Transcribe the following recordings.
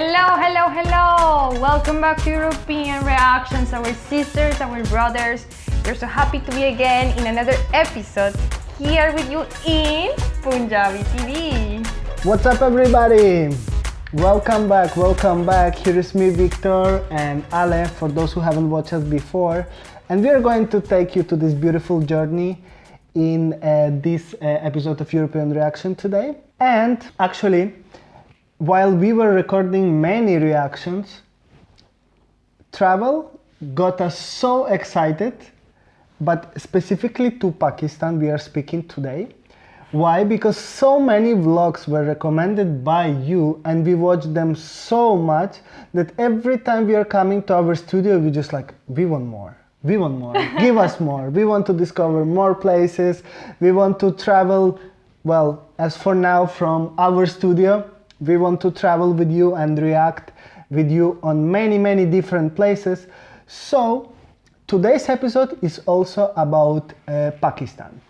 Hello, hello, hello! Welcome back to European Reactions, our sisters, our brothers. We're so happy to be again in another episode here with you in Punjabi TV. What's up, everybody? Welcome back. Here is me, Viktor, and Ale, for those who haven't watched us before. And we are going to take you to this beautiful journey in this episode of European Reaction today. And actually, while we were recording many reactions, travel got us so excited, but specifically to Pakistan we are speaking today. Why? Because so many vlogs were recommended by you and we watched them so much that every time we are coming to our studio, we just like, we want more, give us more. We want to discover more places. We want to travel, well, as for now, from our studio. We want to travel with you and react with you on many different places. So today's episode is also about Pakistan.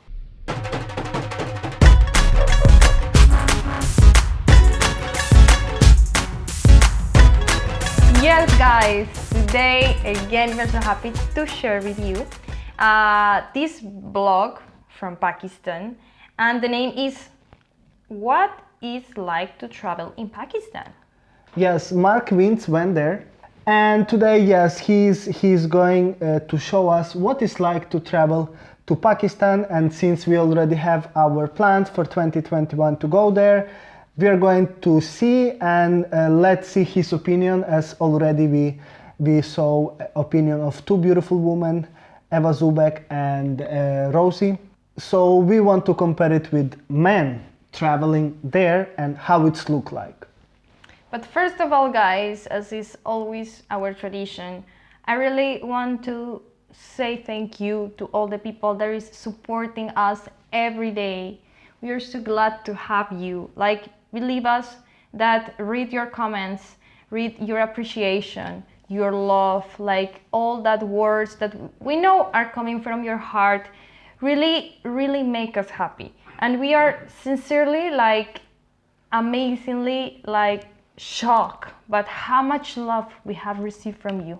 Yes, guys, today again we're so happy to share with you this blog from Pakistan, and the name is What It's Like to Travel in Pakistan. Yes, Mark Vince went there, and today, yes, he's going to show us what it's like to travel to Pakistan. And since we already have our plans for 2021 to go there, we are going to see, and let's see his opinion, as already we saw opinion of two beautiful women, Eva Zubek and Rosie. So we want to compare it with men traveling there and how it's look like. But first of all, guys, as is always our tradition, I really want to say thank you to all the people that is supporting us every day. We are so glad to have you. Like, believe us that read your comments, read your appreciation, your love, like all that words that we know are coming from your heart really make us happy. And we are sincerely, like, amazingly, like, shocked about how much love we have received from you.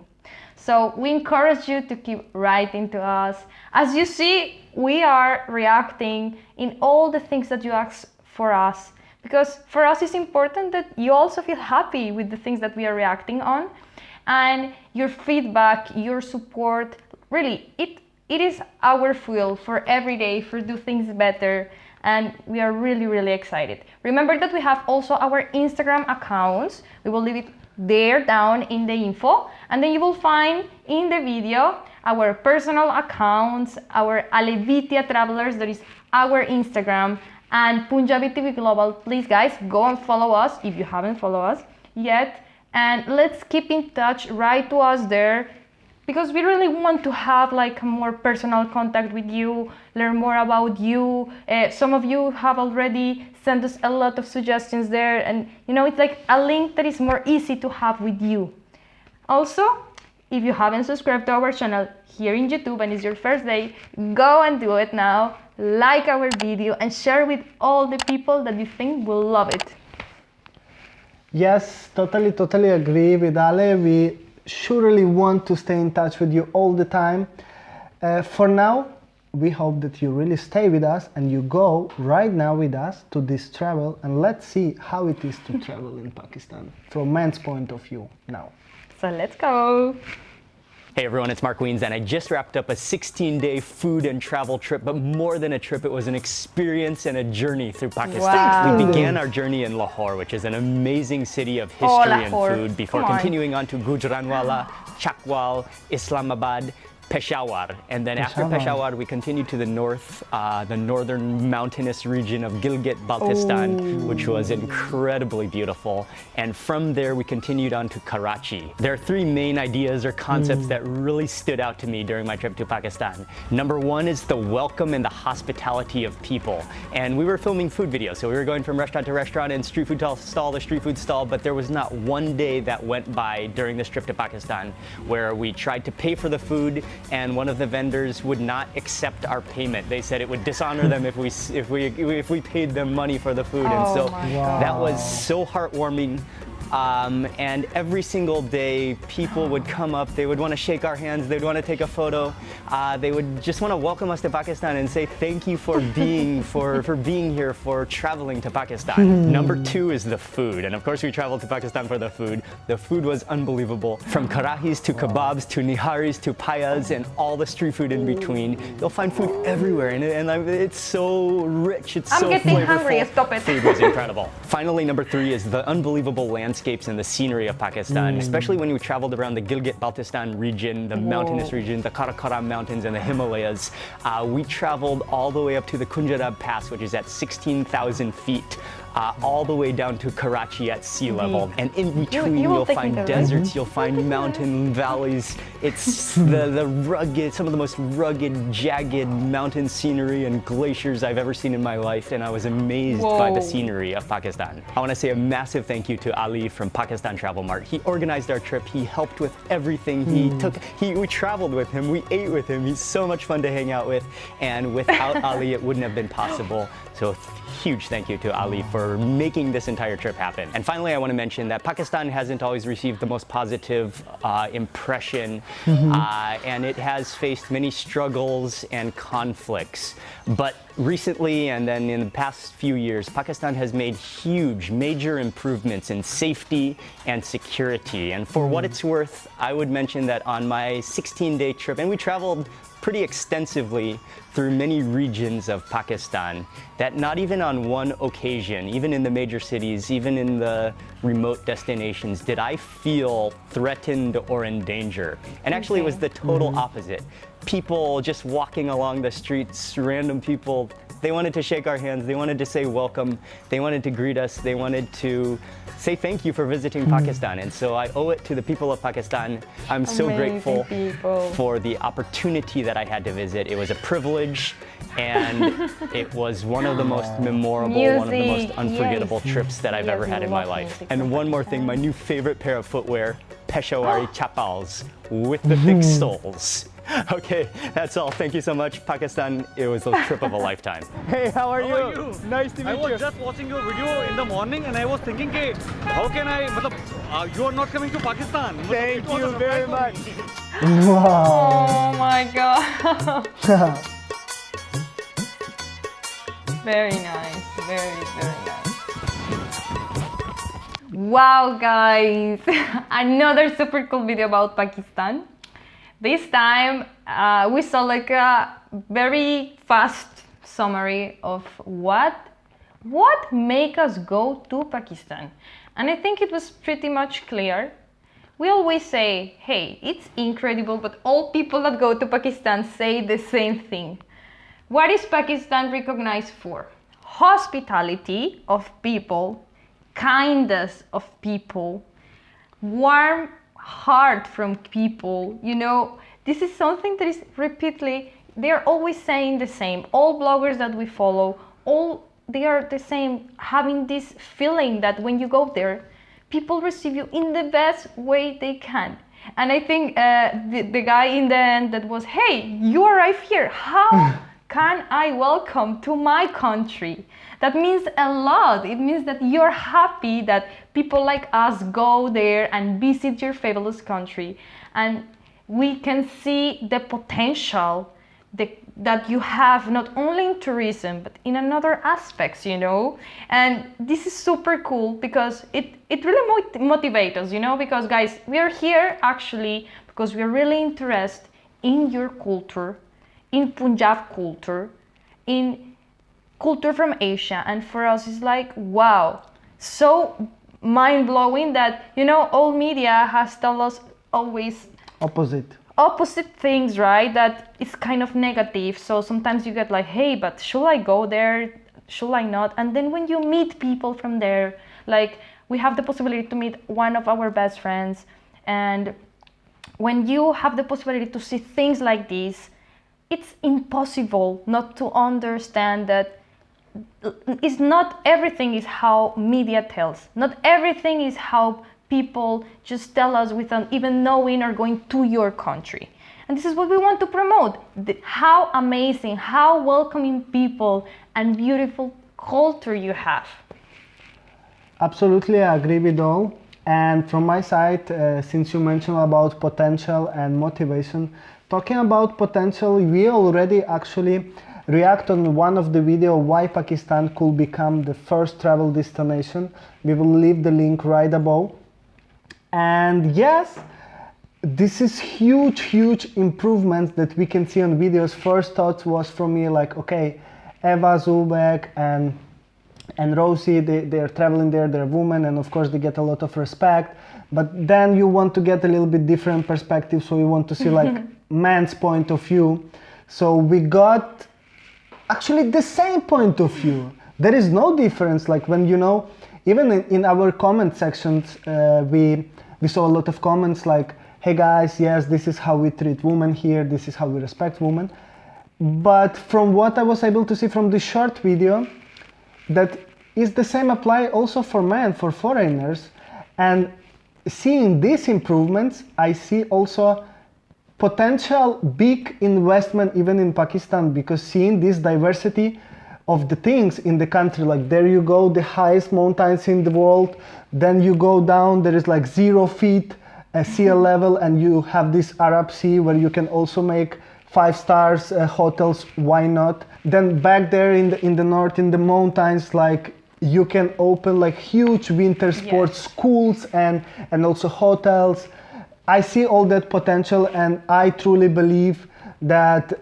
So we encourage you to keep writing to us. As you see, we are reacting in all the things that you ask for us, because for us it's important that you also feel happy with the things that we are reacting on. And your feedback, your support, really, it is our fuel for every day, for do things better. And we are really excited. Remember that we have also our Instagram accounts. We will leave it there down in the info. And then you will find in the video our personal accounts, our Alevitia Travelers, that is our Instagram, and Punjabi TV Global. Please, guys, go and follow us if you haven't followed us yet. And let's keep in touch, write to us there, because we really want to have like a more personal contact with you, learn more about you. Some of you have already sent us a lot of suggestions there, and you know, it's like a link that is more easy to have with you. Also, if you haven't subscribed to our channel here in YouTube and it's your first day, go and do it now. Like our video and share with all the people that you think will love it. Yes, totally agree with Ale. We surely want to stay in touch with you all the time. For now, we hope that you really stay with us and you go right now with us to this travel, and let's see how it is to travel in Pakistan from man's point of view now. So let's go. Hey everyone, it's Mark Wiens, and I just wrapped up a 16-day food and travel trip, but more than a trip, it was an experience and a journey through Pakistan. Wow. We began our journey in Lahore, which is an amazing city of history and food, before continuing on to Gujranwala, Chakwal, Islamabad, Peshawar, and then after Peshawar we continued to the north, the northern mountainous region of Gilgit-Baltistan, which was incredibly beautiful, and from there we continued on to Karachi. There are three main ideas or concepts that really stood out to me during my trip to Pakistan. Number one is the welcome and the hospitality of people, and we were filming food videos, so we were going from restaurant to restaurant and street food stall to street food stall, but there was not one day that went by during this trip to Pakistan where we tried to pay for the food and one of the vendors would not accept our payment. They said it would dishonor them if we paid them money for the food. And so that was so heartwarming. And every single day, people would come up, they would want to shake our hands, they'd want to take a photo. They would just want to welcome us to Pakistan and say thank you for being, for being here, for traveling to Pakistan. Number 2 is the food. And of course, we traveled to Pakistan for the food. The food was unbelievable. From karahis to kebabs to niharis to payas and all the street food in between. You'll find food everywhere, and it's so rich, it's so flavorful. I'm getting hungry, stop it. Food was incredible. Finally, number 3 is the unbelievable landscapes and the scenery of Pakistan, especially when we traveled around the Gilgit-Baltistan region, the mountainous region, the Karakoram Mountains and the Himalayas. We traveled all the way up to the Kunjarab Pass, which is at 16,000 feet. All the way down to Karachi at sea level. And in between, you'll find deserts, you'll find mountain valleys. It's the rugged, some of the most rugged, jagged mountain scenery and glaciers I've ever seen in my life, and I was amazed by the scenery of Pakistan. I want to say a massive thank you to Ali from Pakistan Travel Mart. He organized our trip, he helped with everything, we traveled with him, we ate with him, he's so much fun to hang out with, and without Ali, it wouldn't have been possible. So huge thank you to Ali for making this entire trip happen. And finally, I want to mention that Pakistan hasn't always received the most positive impression, and it has faced many struggles and conflicts. But recently, and then in the past few years, Pakistan has made huge, major improvements in safety and security. And for what it's worth, I would mention that on my 16-day trip, and we traveled pretty extensively through many regions of Pakistan, that not even on one occasion, even in the major cities, even in the remote destinations, did I feel threatened or in danger. And actually it was the total opposite. People just walking along the streets, random people, they wanted to shake our hands, they wanted to say welcome, they wanted to greet us, they wanted to say thank you for visiting Pakistan. And so I owe it to the people of Pakistan. I'm so grateful for the opportunity that I had to visit. It was a privilege, and it was one of the most memorable, one of the most unforgettable trips that I've ever had in my life. And one more thing, my new favorite pair of footwear, Peshawari chappals with the thick soles. Okay, that's all. Thank you so much, Pakistan. It was a trip of a lifetime. Hey, how are you? Nice to meet you. I was just watching your video in the morning and I was thinking, hey, how can I, you are not coming to Pakistan. Thank you very much. Wow. Oh my God. Very nice, very nice. Wow, guys, another super cool video about Pakistan. This time we saw like a very fast summary of what make us go to Pakistan. And I think it was pretty much clear. We always say, hey, it's incredible, but all people that go to Pakistan say the same thing. What is Pakistan recognized for? Hospitality of people, kindness of people, warm heart from people. You know, this is something that is repeatedly, they're always saying the same. All bloggers that we follow, they are the same, having this feeling that when you go there, people receive you in the best way they can. And I think the guy in the end that was, hey, you arrive here, how can I welcome to my country? That means a lot. It means that you're happy that people like us go there and visit your fabulous country. And we can see the potential that you have not only in tourism, but in another aspects, you know. And this is super cool because it really motivates us, you know, because guys, we are here actually because we are really interested in your culture, in Punjab culture, in culture from Asia. And for us it's like, wow, so mind-blowing that, you know, all media has told us always opposite things, right? That it's kind of negative. So sometimes you get like, hey, but should I go there? Should I not? And then when you meet people from there, like we have the possibility to meet one of our best friends, and when you have the possibility to see things like this, it's impossible not to understand that it's not everything is how media tells. Not everything is how people just tell us without even knowing or going to your country. And this is what we want to promote. How amazing, how welcoming people and beautiful culture you have. Absolutely, I agree with all. And from my side, since you mentioned about potential and motivation, talking about potential, we already actually react on one of the video why Pakistan could become the first travel destination. We will leave the link right above. And yes, this is huge improvements that we can see on videos. First thoughts was from me like, okay, Eva, Zubek and Rosie, they are traveling there, they're women, and of course they get a lot of respect. But then you want to get a little bit different perspective, so you want to see like man's point of view. So we got actually the same point of view. There is no difference. Like when, you know, even in our comment sections, we saw a lot of comments like, hey guys, yes, this is how we treat women here, this is how we respect women. But from what I was able to see from this short video, that is the same apply also for men, for foreigners. And seeing these improvements, I see also potential big investment even in Pakistan, because seeing this diversity of the things in the country, like there you go, the highest mountains in the world, then you go down, there is like 0 feet sea level, and you have this Arab Sea where you can also make 5 stars hotels, why not? Then back there in the north, in the mountains, like you can open like huge winter sports schools and also hotels. I see all that potential, and I truly believe that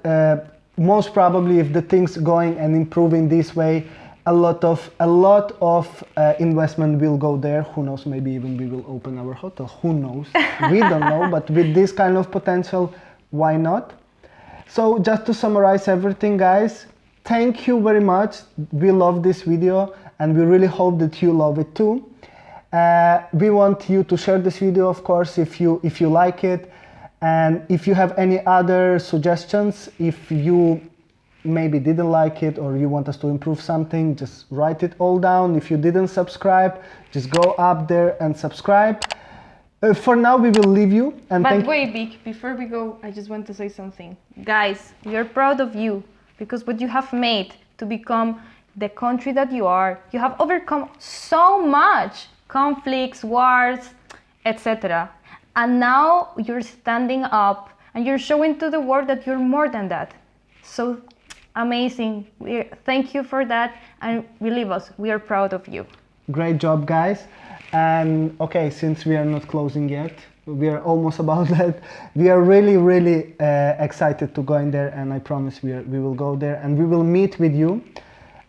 most probably if the things going and improving this way, a lot of investment will go there. Who knows, maybe even we will open our hotel, who knows? We don't know, but with this kind of potential, why not? So just to summarize everything, guys, thank you very much. We love this video and we really hope that you love it too. We want you to share this video, of course, if you like it, and if you have any other suggestions, if you maybe didn't like it or you want us to improve something, just write it all down. If you didn't subscribe, just go up there and subscribe. For now, we will leave you. And but wait, Vic, before we go, I just want to say something. Guys, we are proud of you, because what you have made to become the country that you are, you have overcome so much conflicts, wars, etc. And now you're standing up and you're showing to the world that you're more than that. So amazing. Thank you for that, and believe us, we are proud of you. Great job, guys. And okay, since we are not closing yet, we are almost about that. We are really excited to go in there, and I promise we will go there and we will meet with you,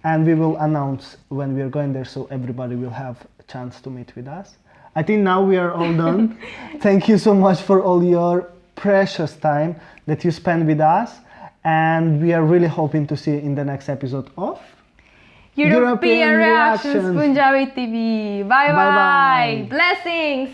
and we will announce when we are going there, so everybody will have a chance to meet with us. I think now we are all done. Thank you so much for all your precious time that you spend with us, and we are really hoping to see you in the next episode of European Reactions Punjabi TV. Bye bye. Blessings.